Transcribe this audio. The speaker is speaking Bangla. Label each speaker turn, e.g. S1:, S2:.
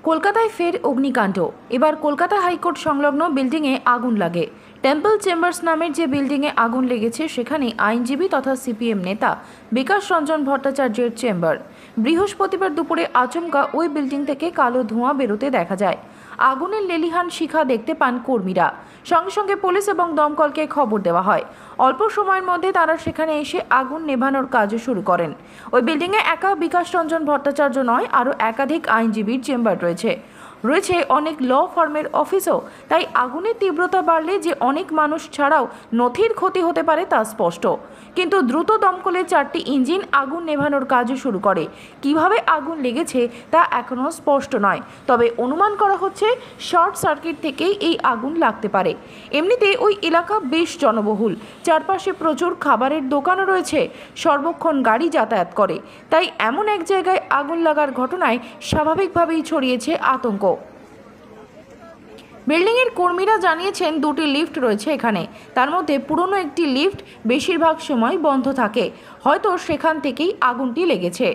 S1: কলকাতায় ফের অগ্নিকাণ্ড। এবার কলকাতা হাইকোর্ট সংলগ্ন বিল্ডিংয়ে আগুন লাগে। টেম্পল চেম্বার্স নামের যে বিল্ডিংয়ে আগুন লেগেছে সেখানে আইনজীবী তথা সিপিএম নেতা বিকাশ রঞ্জন ভট্টাচার্যের চেম্বার। বৃহস্পতিবার দুপুরে আচমকা ওই বিল্ডিং থেকে কালো ধোঁয়া বেরোতে দেখা যায়। আগুনের লেলিহান শিখা দেখতে পান কর্মীরা। সঙ্গে সঙ্গে পুলিশ এবং দমকলকে খবর দেওয়া হয়। অল্প সময়ের মধ্যে তারা সেখানে এসে আগুন নেভানোর কাজও শুরু করেন। ওই বিল্ডিংয়ে একা বিকাশ রঞ্জন ভট্টাচার্য নয়, আরও একাধিক আইনজীবীর চেম্বার রয়েছে অনেক ল ফার্মের অফিসও। তাই আগুনের তীব্রতা বাড়লে যে অনেক মানুষ ছাড়াও নথির ক্ষতি হতে পারে তা স্পষ্ট। কিন্তু দ্রুত দমকলের 4টি ইঞ্জিন আগুন নেভানোর কাজও শুরু করে। কিভাবে আগুন লেগেছে তা এখনও স্পষ্ট নয়, তবে অনুমান করা হচ্ছে শর্ট সার্কিট থেকেই এই আগুন লাগতে পারে। এমনিতে ওই এলাকা বেশ জনবহুল, চারপাশে প্রচুর খাবারের দোকানও রয়েছে, সর্বক্ষণ গাড়ি যাতায়াত করে। তাই এমন এক জায়গায় আগুন লাগার ঘটনায় স্বাভাবিকভাবেই ছড়িয়েছে আতঙ্ক। বিল্ডিংয়ের কর্মীরা জানিয়েছেন 2টি লিফট রয়েছে এখানে। তার মধ্যে পুরনো একটি লিফট বেশিরভাগ সময় বন্ধ থাকে, হয়তো সেখান থেকেই আগুনটি লেগেছে।